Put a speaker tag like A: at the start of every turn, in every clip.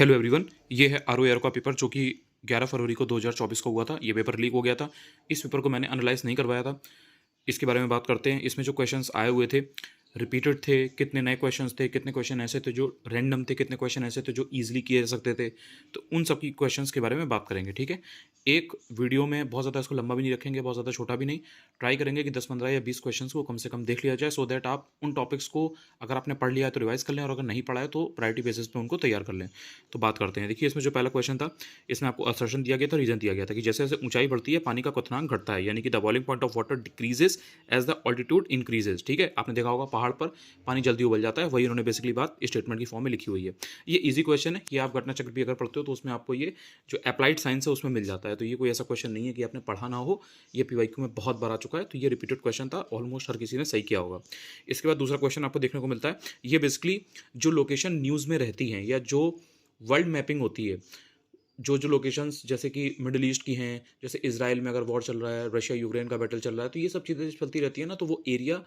A: Hello everyone, ये है R O air का पेपर जो कि 11 फरवरी को 2024 को हुआ था। ये पेपर लीक हो गया था। इस पेपर को मैंने एनालाइज नहीं करवाया था। इसके बारे में बात करते हैं। इसमें जो क्वेश्चंस आए हुए थे रिपीटेड थे, कितने नए क्वेश्चंस थे, कितने क्वेश्चन ऐसे थे जो रैंडम थे, कितने क्वेश्चन ऐसे थे जो ईजिली किए जा सकते थे। तो उन सब की क्वेश्चंस के बारे में बात करेंगे, ठीक है। एक वीडियो में बहुत ज़्यादा इसको लंबा भी नहीं रखेंगे, बहुत ज़्यादा छोटा भी नहीं। ट्राई करेंगे कि 10-15 या 20 क्वेश्चंस को कम से कम देख लिया जाए, सो दैट आप उन टॉपिक्स को अगर आपने पढ़ लिया है तो रिवाइज कर लें, और अगर नहीं पढ़ा है तो प्रायोरिटी बेसिस पे उनको तैयार कर लें। तो बात करते हैं। देखिए, इसमें जो पहला क्वेश्चन था, इसमें आपको असर्शन दिया गया था, रीजन दिया गया था कि जैसे जैसे ऊंचाई बढ़ती है पानी का क्वथनांक घटता है, यानी कि the boiling point of water decreases as the altitude increases. ठीक है, आपने देखा होगा पहाड़ पर पानी जल्दी उबल जाता है, वही उन्होंने बेसिकली बात स्टेटमेंट की फॉर्म में लिखी हुई है। ये इजी क्वेश्चन है कि आप घटना चक्र भी अगर पढ़ते हो तो उसमें आपको ये जो अप्लाइड साइंस है उसमें मिल जाता है। तो ये कोई ऐसा क्वेश्चन नहीं है कि आपने पढ़ा ना हो, ये पीवाईक्यू में बहुत बार आ चुका है। तो ये रिपीटेड क्वेश्चन था, ऑलमोस्ट हर किसी ने सही किया होगा। इसके बाद दूसरा क्वेश्चन आपको देखने को मिलता है। ये बेसिकली जो लोकेशन न्यूज़ में रहती हैं या जो वर्ल्ड मैपिंग होती है, जो जो लोकेशंस जैसे कि मिडिल ईस्ट की हैं, जैसे इजराइल में अगर वॉर चल रहा है, रशिया यूक्रेन का बैटल चल रहा है, तो ये सब चीज़ें चलती रहती है ना, तो वो एरिया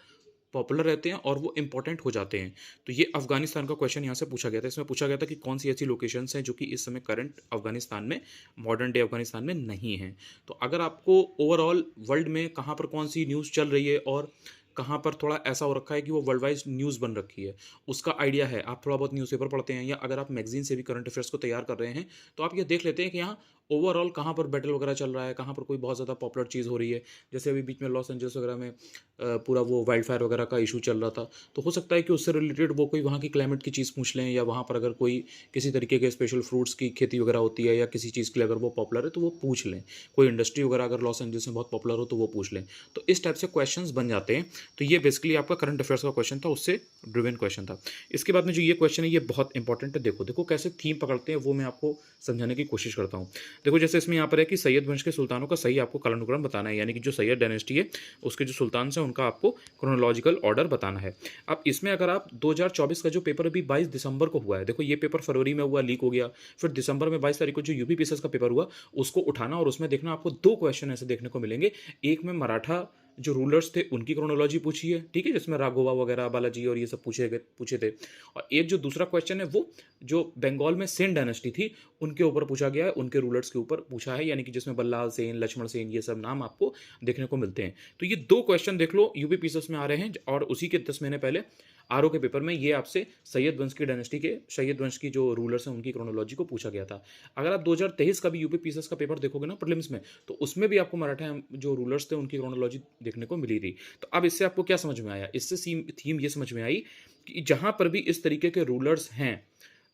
A: पॉपुलर रहते हैं और वो इंपॉर्टेंट हो जाते हैं। तो ये अफगानिस्तान का क्वेश्चन यहाँ से पूछा गया था। इसमें पूछा गया था कि कौन सी ऐसी लोकेशंस हैं जो कि इस समय करंट अफगानिस्तान में, मॉडर्न डे अफगानिस्तान में नहीं हैं। तो अगर आपको ओवरऑल वर्ल्ड में कहाँ पर कौन सी न्यूज़ चल रही है और कहाँ पर थोड़ा ऐसा हो रखा है कि वो वर्ल्ड वाइज न्यूज़ बन रखी है, उसका आइडिया है, आप थोड़ा बहुत न्यूज़पेपर पढ़ते हैं या अगर आप मैगजीन से भी करंट अफेयर्स को तैयार कर रहे हैं, तो आप ये देख लेते हैं कि यहाँ ओवरऑल कहाँ पर बैटल वगैरह चल रहा है, कहाँ पर कोई बहुत ज़्यादा पॉपुलर चीज़ हो रही है। जैसे अभी बीच में लॉस एंजल्स वगैरह में पूरा वो वाइल्ड फायर वगैरह का इशू चल रहा था, तो हो सकता है कि उससे रिलेटेड वो कोई वहाँ की क्लाइमेट की चीज़ पूछ लें, या वहाँ पर अगर कोई किसी तरीके के स्पेशल फ्रूट्स की खेती वगैरह होती है या किसी चीज़ के लिए अगर वो पॉपुलर है तो वो पूछ लें। कोई इंडस्ट्री वगैरह अगर लॉस एंजल्स में बहुत पॉपुलर हो तो वो पूछ लें। तो इस टाइप से क्वेश्चंस बन जाते हैं। तो ये बेसिकली आपका करंट अफेयर्स का क्वेश्चन था, उससे ड्रिवन क्वेश्चन था। इसके बाद में जो ये क्वेश्चन है ये बहुत इंपॉर्टेंट है। देखो देखो कैसे थीम पकड़ते हैं वो मैं आपको समझाने की कोशिश करता हूँ। देखो, जैसे इसमें यहाँ पर है कि सैयद वंश के सुल्तानों का सही आपको कालानुक्रम बताना है, यानी कि जो सैयद डायनेस्टी है उसके जो सुल्तान हैं उनका आपको क्रोनोलॉजिकल ऑर्डर बताना है। अब इसमें अगर आप 2024 का जो पेपर अभी 22 दिसंबर को हुआ है, देखो ये पेपर फरवरी में हुआ, लीक हो गया, फिर दिसंबर में 22 तारीख को जो यूपीपीएससी का पेपर हुआ उसको उठाना और उसमें देखना, आपको दो क्वेश्चन ऐसे देखने को मिलेंगे। एक में मराठा जो रूलर्स थे उनकी क्रोनोलॉजी पूछी है, ठीक है, जिसमें राघोवा वगैरह, बालाजी और ये सब पूछे थे। और एक जो दूसरा क्वेश्चन है वो जो बंगाल में सेन डायनेस्टी थी उनके ऊपर पूछा गया है, उनके रूलर्स के ऊपर पूछा है, यानी कि जिसमें बल्लाल सेन, लक्ष्मण सेन, ये सब नाम आपको देखने को मिलते हैं। तो ये दो क्वेश्चन देख लो, यूपीपीएससी में आ रहे हैं, और उसी के 10 महीने पहले आरओ के पेपर में ये आपसे सैयद वंश की डायनेस्टी के, सैयद वंश की जो रूलर्स हैं उनकी क्रोनोलॉजी को पूछा गया था। अगर आप 2023 का भी यूपीपीएससी का पेपर देखोगे ना प्रीलिम्स में, तो उसमें भी आपको मराठा जो रूलर्स थे उनकी क्रोनोलॉजी देखने को मिली थी। तो अब इससे आपको क्या समझ में आया? इससे थीम ये समझ में आई कि जहां पर भी इस तरीके के रूलर्स हैं,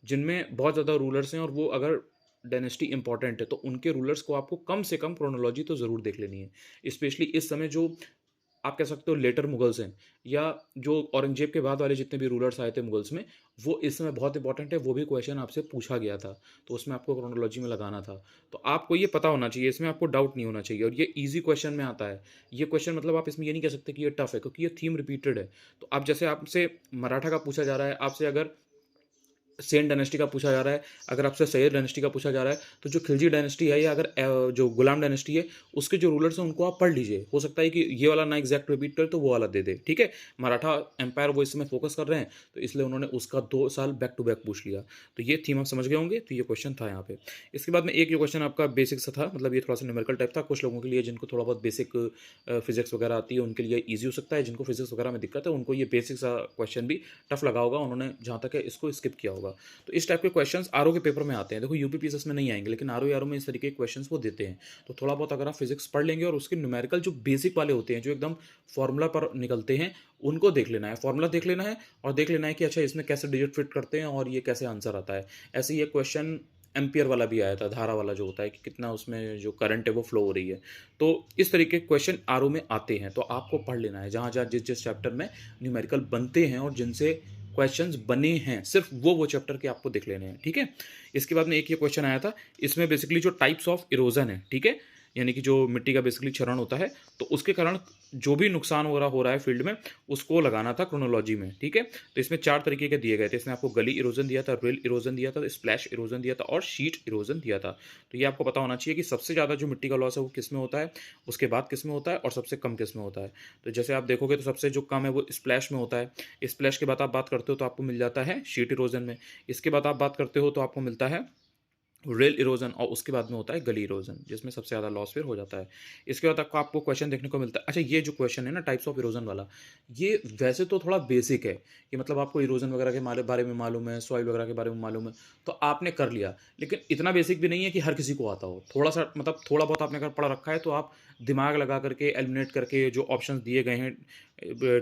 A: जिनमें बहुत ज़्यादा रूलर्स हैं और वो अगर डायनेस्टी इंपॉर्टेंट है, तो उनके रूलर्स को आपको कम से कम क्रोनोलॉजी तो ज़रूर देख लेनी है। स्पेशली इस समय जो आप कह सकते हो लेटर मुगल्स हैं, या जो औरंगजेब के बाद वाले जितने भी रूलर्स आए थे मुगल्स में, वो इस समय बहुत इंपॉर्टेंट है। वो भी क्वेश्चन आपसे पूछा गया था, तो उसमें आपको क्रोनोलॉजी में लगाना था। तो आपको ये पता होना चाहिए, इसमें आपको डाउट नहीं होना चाहिए, और ये ईजी क्वेश्चन में आता है। ये क्वेश्चन मतलब आप इसमें ये नहीं कह सकते कि ये टफ है, क्योंकि ये थीम रिपीटेड है। तो अब जैसे आपसे मराठा का पूछा जा रहा है, आपसे अगर सेन डायनेस्टी का पूछा जा रहा है, अगर आपसे सैयद डायनेस्टी का पूछा जा रहा है, तो जो खिलजी डायनेस्टी है या अगर जो गुलाम डायनेस्टी है उसके जो रूलर्स हैं उनको आप पढ़ लीजिए। हो सकता है कि ये वाला ना एग्जैक्ट रिपीट करे तो वो वाला दे दे, ठीक है। मराठा एम्पायर वो इस समय फोकस कर रहे हैं, तो इसलिए उन्होंने उसका 2 साल बैक टू बैक पूछ लिया। तो ये थीम आप समझ गए होंगे। तो ये क्वेश्चन था यहाँ पे। इसके बाद में एक ये क्वेश्चन आपका बेसिक सा था, मतलब ये थोड़ा सा न्यूमेरिकल टाइप था। कुछ लोगों के लिए जिनको थोड़ा बहुत बेसिक फिजिक्स वगैरह आती है उनके लिए ईजी हो सकता है, जिनको फिजिक्स वगैरह में दिक्कत है उनको ये बेसिक सा क्वेश्चन भी टफ लगा होगा, उन्होंने जहाँ तक है इसको स्किप किया होगा। तो इस टाइप के क्वेश्चंस आरओ के पेपर में आते हैं। देखो यूपीपीएससी में नहीं आएंगे, लेकिन आरओ में इस तरीके के क्वेश्चंस वो देते हैं। तो थोड़ा बहुत अगर आप फिजिक्स पढ़ लेंगे और उसके न्यूमेरिकल जो बेसिक वाले होते हैं, जो एकदम फॉर्मूला पर निकलते हैं, उनको देख लेना है, फॉर्मूला देख लेना है, और देख लेना है कि अच्छा इसमें कैसे डिजिट फिट करते हैं और ये कैसे आंसर आता है। ऐसे ही एक क्वेश्चन एम्पियर वाला भी आया था, धारा वाला जो होता है कि कितना उसमें जो करंट है वो फ्लो हो रही है। तो इस तरीके के क्वेश्चन आरओ में आते हैं, तो आपको पढ़ लेना है जहाँ जहाँ जिस जिस चैप्टर में न्यूमेरिकल बनते हैं और जिनसे क्वेश्चंस बने हैं, सिर्फ वो चैप्टर के आपको देख लेने हैं, ठीक है। इसके बाद में एक ये क्वेश्चन आया था, इसमें बेसिकली जो टाइप्स ऑफ इरोजन है, ठीक है, यानी कि जो मिट्टी का बेसिकली क्षरण होता है, तो उसके कारण जो भी नुकसान वगैरह हो रहा है फील्ड में, उसको लगाना था क्रोनोलॉजी में, ठीक है। तो इसमें 4 तरीके के दिए गए थे। इसने आपको गली इरोजन दिया था, रिल इरोजन दिया था, स्प्लैश इरोजन दिया था और शीट इरोजन दिया था। तो ये आपको पता होना चाहिए कि सबसे ज़्यादा जो मिट्टी का लॉस है वो किस में होता है, उसके बाद किस में होता है और सबसे कम किस में होता है। तो जैसे आप देखोगे तो सबसे जो कम है वो स्प्लैश में होता है। स्प्लैश के बाद आप बात करते हो तो आपको मिल जाता है शीट इरोजन में। इसके बाद आप बात करते हो तो आपको मिलता है रेल इरोजन और उसके बाद में होता है गली इरोजन, जिसमें सबसे ज़्यादा लॉस फिर हो जाता है। इसके बाद आपको क्वेश्चन देखने को मिलता है। अच्छा, ये जो क्वेश्चन है ना टाइप्स ऑफ इरोजन वाला, ये वैसे तो थोड़ा बेसिक है कि मतलब आपको इरोजन वगैरह के बारे में मालूम है, सॉइल वगैरह के बारे में मालूम है, तो आपने कर लिया। लेकिन इतना बेसिक भी नहीं है कि हर किसी को आता हो। थोड़ा सा मतलब थोड़ा बहुत आपने अगर पढ़ रखा है तो आप दिमाग लगा करके एलिमिनेट करके जो ऑप्शन दिए गए हैं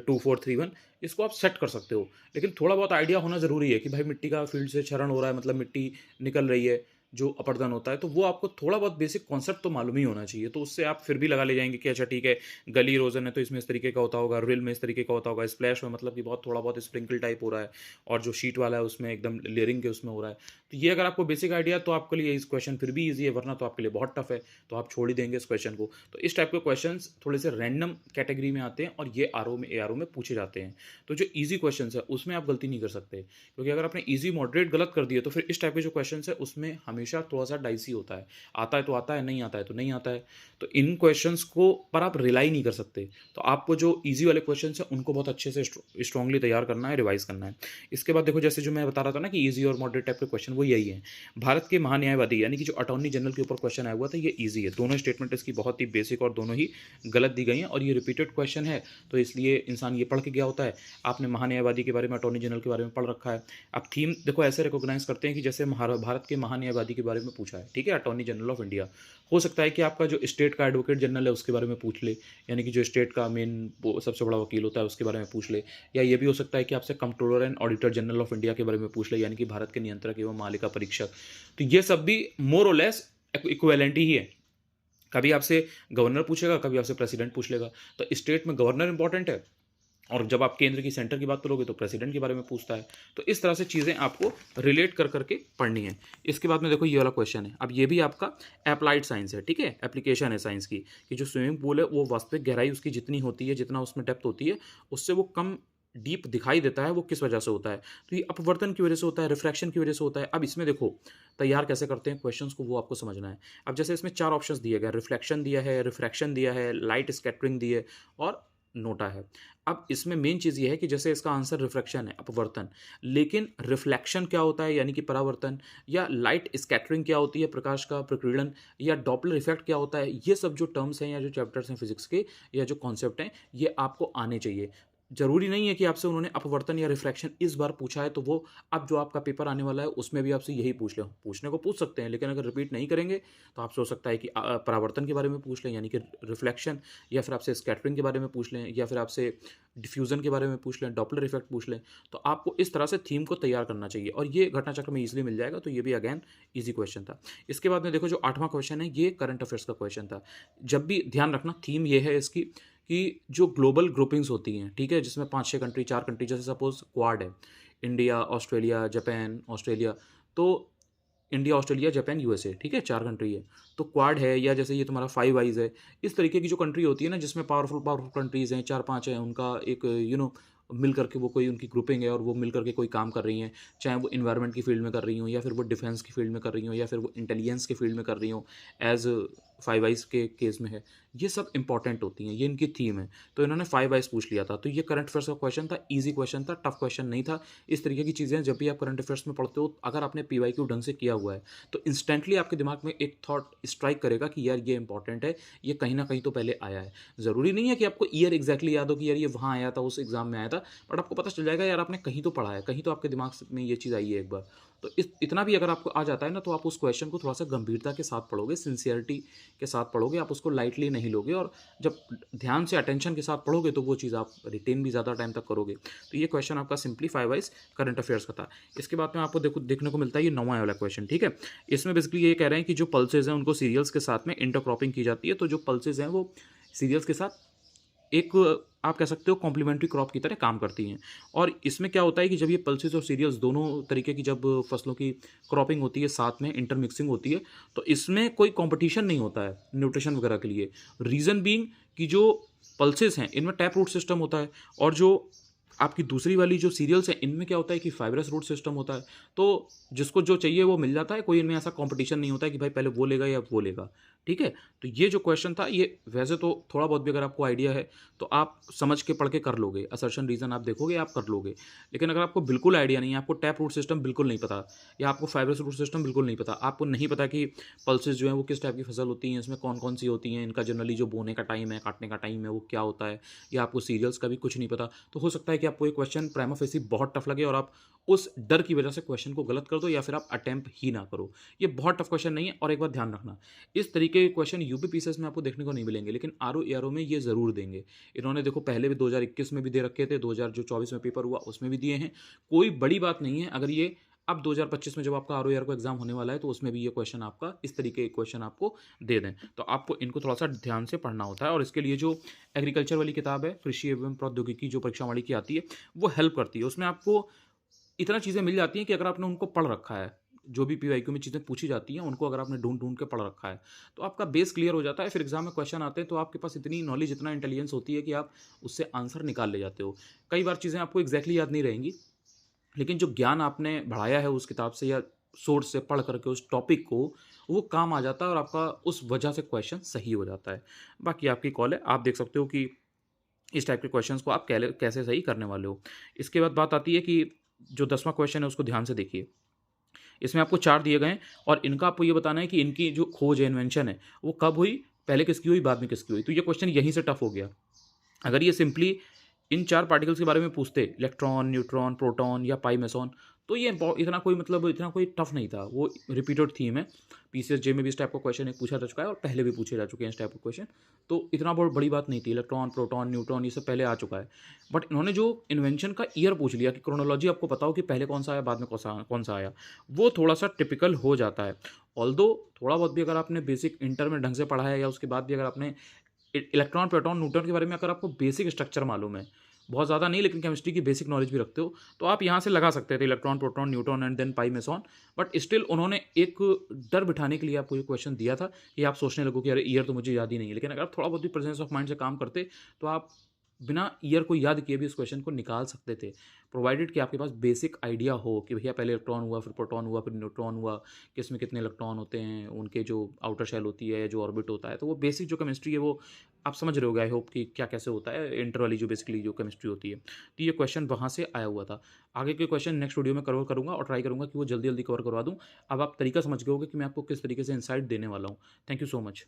A: 2 4 3 1, इसको आप सेट कर सकते हो। लेकिन थोड़ा बहुत आइडिया होना ज़रूरी है कि भाई मिट्टी का फील्ड से क्षरण हो रहा है, मतलब मिट्टी निकल रही है, जो अपर्दन होता है, तो वो आपको थोड़ा बहुत बेसिक कॉन्सेप्ट तो मालूम ही होना चाहिए। तो उससे आप फिर भी लगा ले जाएँगे कि अच्छा ठीक है, गली इरोजन है तो इसमें इस तरीके का होता होगा, रिल में इस तरीके का होता होगा, स्प्लैश में मतलब कि बहुत थोड़ा बहुत स्प्रिंकल टाइप हो रहा है, और जो शीट वाला है उसमें एकदम लेयरिंग के उसमें हो रहा है। तो ये अगर आपको बेसिक आइडिया है तो आपके लिए इस क्वेश्चन फिर भी ईज़ी है, वरना तो आपके लिए बहुत टफ है, तो आप छोड़ ही देंगे इस क्वेश्चन को। तो इस टाइप के क्वेश्चंस थोड़े से रैंडम कैटेगरी में आते हैं और ये आरओ में एआरओ में पूछे जाते हैं। तो जो ईज़ी क्वेश्चंस है उसमें आप गलती नहीं कर सकते, क्योंकि अगर आपने ईज़ी मॉडरेट गलत कर दिए तो फिर इस टाइप के जो क्वेश्चंस है उसमें हमेशा थोड़ा-सा डाइसी होता है। आता है तो आता है, नहीं आता है तो नहीं आता है। तो इन क्वेश्चंस को पर आप रिलाई नहीं कर सकते। तो आपको जो ईज़ी वाले क्वेश्चंस हैं उनको बहुत अच्छे से स्ट्रांगली तैयार करना है, रिवाइज़ करना है। इसके बाद देखो, जैसे जो मैं बता रहा था ना कि ईज़ी और मॉडरेट टाइप के क्वेश्चन, वो यही है। भारत के महान्यायवादी यानी कि जो अटॉर्नी जनरल के ऊपर क्वेश्चन आया हुआ था, ये ईज़ी है। दोनों स्टेटमेंट इसकी बहुत ही बेसिक और दोनों ही गलत दी गई हैं, और ये रिपीटेड क्वेश्चन है, तो इसलिए इंसान ये पढ़ के गया होता है। आपने महान्यायवादी के बारे में, अटॉर्नी जनरल के बारे में पढ़ रखा है। अब थीम देखो ऐसे रिकॉग्नाइज़ करते हैं कि जैसे भारत के महान्यायवादी के बारे में पूछा है, ठीक है, अटॉर्नी जनरल ऑफ इंडिया। हो सकता है कि आपका जो स्टेट का एडवोकेट जनरल है उसके बारे में पूछ ले, यानी कि जो स्टेट का मेन वो सबसे बड़ा वकील होता है उसके बारे में पूछ ले, या ये भी हो सकता है कि आपसे controller and auditor general of India के बारे में पूछ ले, यानी कि भारत के नियंत्रक एवं मालिका परीक्षक। तो ये सब भी मोर और लेस इक्विवेलेंट ही है। कभी आपसे गवर्नर पूछेगा, कभी आपसे प्रेसिडेंट पूछ लेगा। तो स्टेट में गवर्नर इंपॉर्टेंट है, और जब आप केंद्र की सेंटर की बात करोगे तो प्रेसिडेंट के बारे में पूछता है। तो इस तरह से चीज़ें आपको रिलेट कर करके पढ़नी है। इसके बाद में देखो ये वाला क्वेश्चन है। अब ये भी आपका एप्लाइड साइंस है, ठीक है, एप्लीकेशन है साइंस की, कि जो स्विमिंग पूल है वो वास्तविक गहराई उसकी जितनी होती है, जितना उसमें डेप्थ होती है, उससे वो कम डीप दिखाई देता है, वो किस वजह से होता है। तो ये अपवर्तन की वजह से होता है, रिफ्रैक्शन की वजह से होता है। अब इसमें देखो तैयार कैसे करते हैं क्वेश्चंस को, वो आपको समझना है। अब जैसे इसमें 4 ऑप्शंस दिए गए, रिफ्लेक्शन दिया है, रिफ्रैक्शन दिया है, लाइट स्कैटरिंग दी है और नोटा है। अब इसमें मेन चीज़ ये है कि जैसे इसका आंसर रिफ्रैक्शन है, अपवर्तन, लेकिन रिफ्लेक्शन क्या होता है यानी कि परावर्तन, या लाइट स्कैटरिंग क्या होती है, प्रकाश का प्रकीर्णन, या डॉपलर इफेक्ट क्या होता है, ये सब जो टर्म्स हैं या जो चैप्टर्स हैं फिजिक्स के, या जो कॉन्सेप्ट हैं, ये आपको आने चाहिए। ज़रूरी नहीं है कि आपसे उन्होंने अपवर्तन या रिफ्रैक्शन इस बार पूछा है तो वो अब जो आपका पेपर आने वाला है उसमें भी आपसे यही पूछ लें। पूछने को पूछ सकते हैं, लेकिन अगर रिपीट नहीं करेंगे तो आपसे हो सकता है कि परावर्तन के बारे में पूछ लें यानी कि रिफ्लेक्शन, या फिर आपसे स्कैटरिंग के बारे में पूछ लें, या फिर आपसे डिफ्यूज़न के बारे में पूछ लें, डॉपलर इफेक्ट पूछ लें। तो आपको इस तरह से थीम को तैयार करना चाहिए, और ये घटना चक्र में ईज़िली मिल जाएगा। तो ये भी अगेन ईज़ी क्वेश्चन था। इसके बाद में देखो जो 8वां क्वेश्चन है, ये करंट अफेयर्स का क्वेश्चन था। जब भी ध्यान रखना, थीम ये है इसकी कि जो ग्लोबल ग्रुपिंग्स होती हैं, ठीक है, जिसमें 5-6 कंट्री, 4 कंट्री, जैसे सपोज़ क्वाड है, इंडिया, ऑस्ट्रेलिया, जापान, ऑस्ट्रेलिया। तो इंडिया, ऑस्ट्रेलिया, जापान, यूएसए, ठीक है, 4 कंट्री है। तो क्वाड है, या जैसे ये तुम्हारा 5 आइज़ है, इस तरीके की जो कंट्री होती है ना, जिसमें पावरफुल पावरफुल कंट्रीज़ हैं, 4-5 हैं, उनका एक मिल करके वो कोई उनकी ग्रुपिंग है और वो मिल करके कोई काम कर रही हैं। चाहे वो एनवायरनमेंट की फील्ड में कर रही हों, या फिर वो डिफेंस की फील्ड में कर रही हों, या फिर वो इंटेलिजेंस की फील्ड में कर रही हों, एज़ 5 आइज़ के केस में है। ये सब इंपॉर्टेंट होती हैं, ये इनकी थीम है। तो इन्होंने 5 आइज़ पूछ लिया था। तो ये करंट अफेयर्स का क्वेश्चन था, ईज़ी क्वेश्चन था, टफ क्वेश्चन नहीं था। इस तरीके की चीज़ें जब भी आप करंट अफेयर्स में पढ़ते हो, अगर आपने पीवाईक्यू ढंग से किया हुआ है, तो इंस्टेंटली आपके दिमाग में एक थॉट स्ट्राइक करेगा कि यार ये इंपॉर्टेंट है, ये कहीं न कहीं तो पहले आया है। ज़रूरी नहीं है कि आपको ईयर एग्ज़ैक्टली याद हो कि यार ये वहाँ आया था, उस एग्ज़ाम में आया था, बट आपको पता चल जाएगा यार आपने कहीं तो पढ़ा है, कहीं तो आपके दिमाग में ये चीज़ आई है एक बार। तो इतना भी अगर आपको आ जाता है ना, तो आप उस क्वेश्चन को थोड़ा-सा गंभीरता के साथ पढ़ोगे, सिंसियरिटी के साथ पढ़ोगे, आप उसको लाइटली नहीं लोगे, और जब ध्यान से अटेंशन के साथ पढ़ोगे तो वो चीज़ आप रिटेन भी ज़्यादा टाइम तक करोगे। तो ये क्वेश्चन आपका सिंपली 5 वाइज़ करंट अफेयर्स का था। इसके बाद में आपको देखने को मिलता है ये 9वां वाला क्वेश्चन, ठीक है। इसमें बेसिकली ये कह रहे हैं कि जो पल्सेज़ हैं उनको सीरियल्स के साथ में इंटरक्रॉपिंग की जाती है। तो जो पल्सेज़ हैं वो सीरियल्स के साथ एक आप कह सकते हो कॉम्प्लीमेंट्री क्रॉप की तरह काम करती हैं। और इसमें क्या होता है कि जब ये पल्सेस और सीरियल्स दोनों तरीके की जब फसलों की क्रॉपिंग होती है, साथ में इंटरमिक्सिंग होती है, तो इसमें कोई कॉम्पिटिशन नहीं होता है न्यूट्रिशन वगैरह के लिए। रीज़न बीइंग कि जो पल्सेस हैं इनमें टैप रूट सिस्टम होता है, और जो आपकी दूसरी वाली जो सीरियल्स हैं इनमें क्या होता है कि फाइब्रस रूट सिस्टम होता है। तो जिसको जो चाहिए वो मिल जाता है, कोई इनमें ऐसा कॉम्पिटिशन नहीं होता है कि भाई पहले वो लेगा या वो लेगा। ठीक है? तो ये जो क्वेश्चन था, ये वैसे तो थोड़ा बहुत भी अगर आपको आइडिया है तो आप समझ के पढ़ के कर लोगे, असर्शन रीज़न आप देखोगे, आप कर लोगे। लेकिन अगर आपको बिल्कुल आइडिया नहीं है, आपको टैप रूट सिस्टम बिल्कुल नहीं पता, या आपको फाइब्रस रूट सिस्टम बिल्कुल नहीं पता, आपको नहीं पता कि पल्सेस जो हैं वो किस टाइप की फसल होती हैं, इसमें कौन-कौन सी होती हैं, इनका जनरली जो बोने का टाइम है, काटने का टाइम है, वो क्या होता है, या आपको सीरियल्स का भी कुछ नहीं पता, तो हो सकता है कि आपको ये क्वेश्चन प्राइमा फेसी बहुत टफ लगे और आप उस डर की वजह से क्वेश्चन को गलत कर दो, या फिर आप अटेम्प्ट ही ना करो। ये बहुत टफ क्वेश्चन नहीं है। और एक बात ध्यान रखना, इस तरीके के क्वेश्चन यूपीपीसीएस में आपको देखने को नहीं मिलेंगे, लेकिन आरओ एआरओ में ये ज़रूर देंगे। इन्होंने देखो पहले भी 2021 में भी दे रखे थे, 2024 में पेपर हुआ उसमें भी दिए हैं। कोई बड़ी बात नहीं है अगर ये अब 2025 में जब आपका आरओ एआरओ का एग्जाम होने वाला है तो उसमें भी ये क्वेश्चन आपका इस तरीके के क्वेश्चन आपको दे दें। तो आपको इनको थोड़ा सा ध्यान से पढ़ना होता है, और इसके लिए जो एग्रीकल्चर वाली किताब है, कृषि एवं प्रौद्योगिकी जो परीक्षा वाली की आती है, वो हेल्प करती है। उसमें आपको इतना चीज़ें मिल जाती हैं कि अगर आपने उनको पढ़ रखा है, जो भी पीवाईक्यू में चीज़ें पूछी जाती हैं, उनको अगर आपने ढूँढ-ढूँढ के पढ़ रखा है, तो आपका बेस क्लियर हो जाता है। फिर एग्ज़ाम में क्वेश्चन आते हैं तो आपके पास इतनी नॉलेज, इतना इंटेलिजेंस होती है कि आप उससे आंसर निकाल ले जाते हो। कई बार चीज़ें आपको एग्ज़ैक्टली याद नहीं रहेंगी, लेकिन जो ज्ञान आपने बढ़ाया है उस किताब से या सोर्स से पढ़ करके उस टॉपिक को, वो काम आ जाता है और आपका उस वजह से क्वेश्चन सही हो जाता है। बाकी आपकी कॉल है, आप देख सकते हो कि इस टाइप के क्वेश्चंस को आप कैसे सही करने वाले हो। इसके बाद बात आती है कि जो 10वां क्वेश्चन है उसको ध्यान से देखिए। इसमें आपको 4 दिए गए हैं और इनका आपको ये बताना है कि इनकी जो खोज है, इन्वेंशन है, वो कब हुई, पहले किसकी हुई, बाद में किसकी हुई। तो ये क्वेश्चन यहीं से टफ हो गया। अगर ये सिंपली इन 4 पार्टिकल्स के बारे में पूछते, इलेक्ट्रॉन, न्यूट्रॉन, प्रोटॉन या पाई मेसॉन, तो ये इतना कोई टफ नहीं था। वो रिपीटेड थीम है। पीसीएसजे में भी इस टाइप का क्वेश्चन एक पूछा जा चुका है और पहले भी पूछे जा चुके हैं इस टाइप का क्वेश्चन। तो इतना बहुत बड़ी बात नहीं थी। इलेक्ट्रॉन, प्रोटॉन, न्यूट्रॉन ये सब पहले आ चुका है। बट इन्होंने जो इन्वेंशन का ईयर पूछ लिया कि क्रोनोलॉजी आपको पता हो कि पहले कौन सा आया, बाद में कौन सा आया, वो थोड़ा-सा टिपिकल हो जाता है। ऑल्दो थोड़ा बहुत भी अगर आपने बेसिक इंटर में ढंग से पढ़ा है, या उसके बाद भी अगर आपने इलेक्ट्रॉन, प्रोटॉन, न्यूट्रॉन के बारे में अगर आपको बेसिक स्ट्रक्चर मालूम है, बहुत ज़्यादा नहीं लेकिन केमिस्ट्री की बेसिक नॉलेज भी रखते हो, तो आप यहाँ से लगा सकते थे electron, proton, neutron and then pi meson. But still उन्होंने एक डर बिठाने के लिए आपको ये क्वेश्चन दिया था कि आप सोचने लगो कि अरे ईयर तो मुझे याद ही नहीं है। लेकिन अगर आप थोड़ा बहुत भी प्रेजेंस ऑफ माइंड से काम करते, तो आप बिना ईयर को याद किए भी इस क्वेश्चन को निकाल सकते थे, प्रोवाइडेड कि आपके पास बेसिक आइडिया हो कि भैया पहले इलेक्ट्रॉन हुआ, फिर प्रोटॉन हुआ, फिर न्यूट्रॉन हुआ, किसमें कितने इलेक्ट्रॉन होते हैं, उनके जो आउटर शेल होती है, जो ऑर्बिट होता है। तो वो बेसिक जो केमिस्ट्री है वो आप समझ रहे होगे, आई होप, कि क्या कैसे होता है इंटर वाली जो बेसिकली जो केमिस्ट्री होती है। तो ये क्वेश्चन वहाँ से आया हुआ था। आगे के क्वेश्चन नेक्स्ट वीडियो में कवर करूँगा और ट्राई करूँगा कि वो जल्दी जल्दी कवर करवा दूँ। अब आप तरीका समझ गए होगे कि मैं आपको किस तरीके से इंसाइट देने वाला हूँ। Thank you so much.